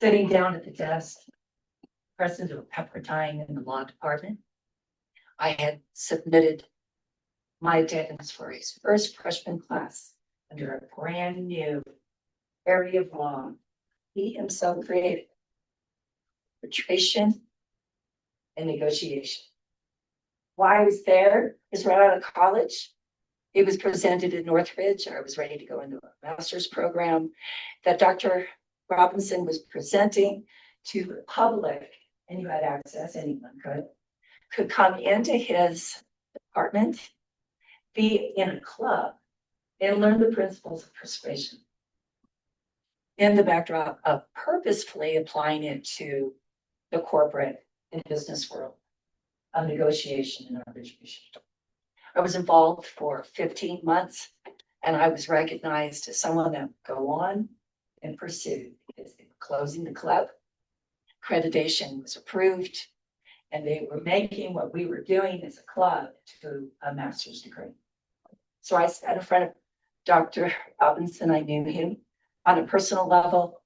Sitting down at the desk, president of Pepperdine in the law department, I had submitted my attendance for his first freshman class under a brand new area of law he himself created: arbitration and negotiation. Why I was there is right out of college. It was presented in Northridge. I was ready to go into a master's program that Dr. Robinson was presenting to the public, and you had access, anyone could come into his department, be in a club, and learn the principles of persuasion in the backdrop of purposefully applying it to the corporate and business world of negotiation and arbitration. I was involved for 15 months, and I was recognized as someone that would go on and pursue, because they were closing the club. Accreditation was approved, and they were making what we were doing as a club to a master's degree. So I sat in front of Dr. Robinson. I knew him on a personal level,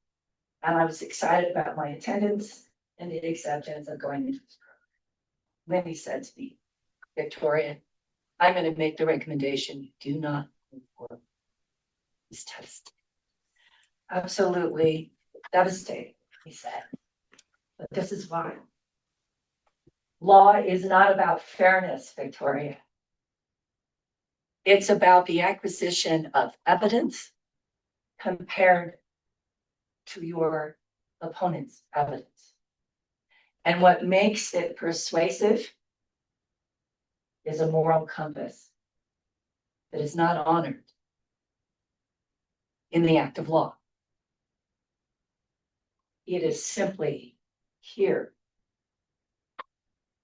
and I was excited about my attendance and the acceptance of going into this program. Then he said to me, "Victoria, I'm going to make the recommendation. Do not move forward this test." Absolutely devastating, he said. But this is why. Law is not about fairness, Victoria. It's about the acquisition of evidence compared to your opponent's evidence. And what makes it persuasive is a moral compass that is not honored in the act of law. It is simply here.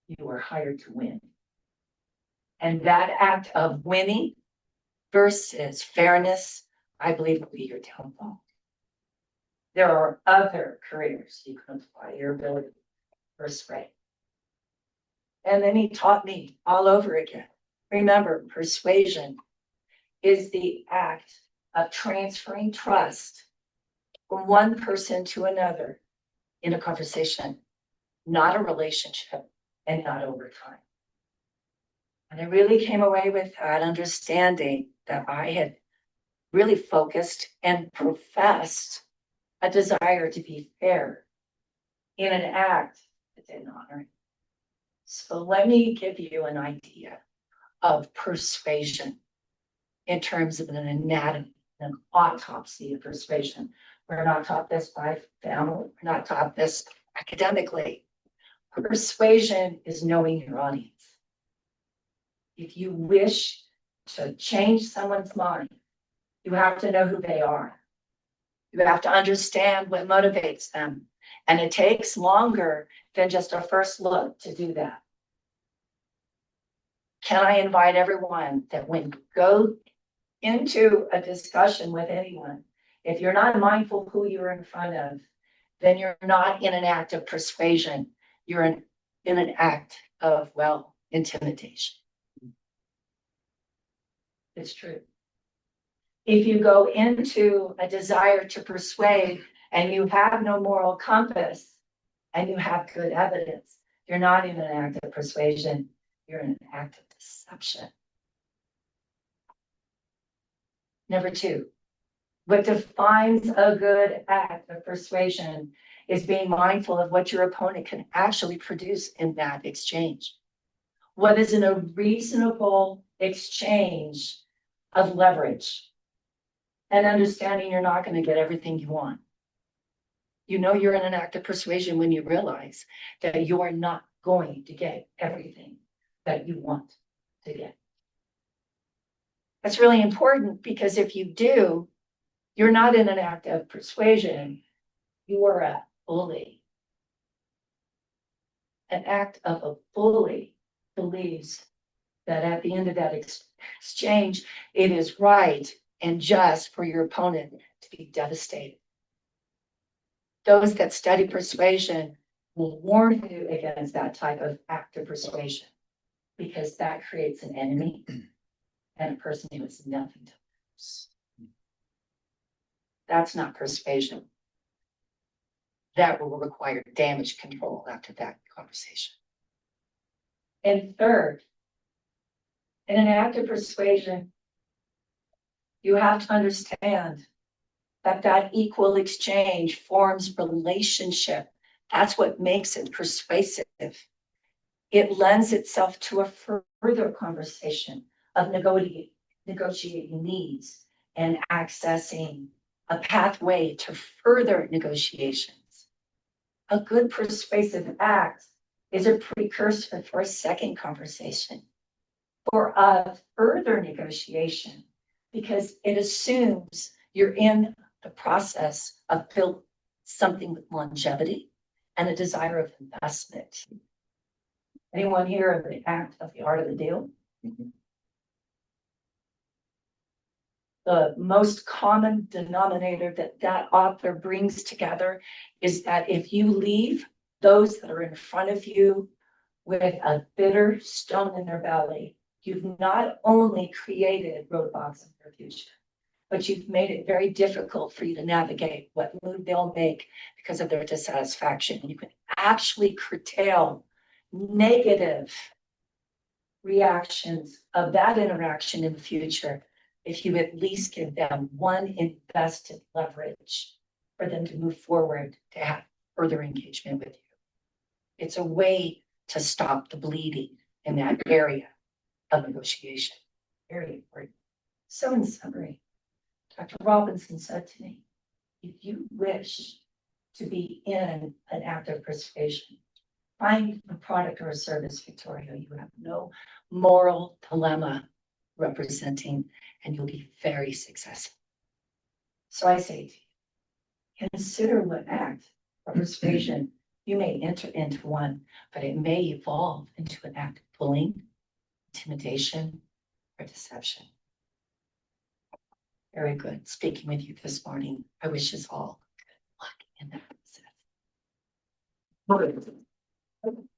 You are hired to win. And that act of winning versus fairness, I believe, will be your downfall. There are other careers you can apply your ability to persuade. And then he taught me all over again. Remember, persuasion is the act of transferring trust from one person to another in a conversation, not a relationship, and not over time. And I really came away with that understanding that I had really focused and professed a desire to be fair in an act that didn't honor it. So let me give you an idea of persuasion in terms of an anatomy, an autopsy of persuasion. We're not taught this by family, we're not taught this academically. Persuasion is knowing your audience. If you wish to change someone's mind, you have to know who they are. You have to understand what motivates them. And it takes longer than just a first look to do that. Can I invite everyone that when you go into a discussion with anyone, if you're not mindful of who you're in front of, then you're not in an act of persuasion. You're in an act of, well, intimidation. It's true. If you go into a desire to persuade and you have no moral compass and you have good evidence, you're not in an act of persuasion, you're in an act of deception. Number two, what defines a good act of persuasion is being mindful of what your opponent can actually produce in that exchange. What is in a reasonable exchange of leverage, and understanding you're not going to get everything you want. You know you're in an act of persuasion when you realize that you are not going to get everything that you want to get. That's really important, because if you do, you're not in an act of persuasion, you are a bully. An act of a bully believes that at the end of that exchange, it is right and just for your opponent to be devastated. Those that study persuasion will warn you against that type of act of persuasion. because that creates an enemy and a person who has nothing to lose. That's not persuasion. That will require damage control after that conversation. And third, in an act of persuasion, you have to understand that that equal exchange forms relationship. That's what makes it persuasive. It lends itself to a further conversation of negotiating needs and accessing a pathway to further negotiations. A good persuasive act is a precursor for a second conversation, for a further negotiation, because it assumes you're in the process of building something with longevity and a desire of investment. Anyone here of the act of the art of the deal? The most common denominator that author brings together is that if you leave those that are in front of you with a bitter stone in their belly, you've not only created roadblocks in their future, but you've made it very difficult for you to navigate what move they'll make because of their dissatisfaction. You can actually curtail negative reactions of that interaction in the future if you at least give them one invested leverage for them to move forward to have further engagement with you. It's a way to stop the bleeding in that area of negotiation. Very important. So in summary, Dr. Robinson said to me, if you wish to be in an act of persuasion, find a product or a service, Victoria, you have no moral dilemma representing, and you'll be very successful. So I say to you, consider what act of persuasion you may enter into one, but it may evolve into an act of bullying, intimidation, or deception. Very good speaking with you this morning. I wish us all good luck in that process.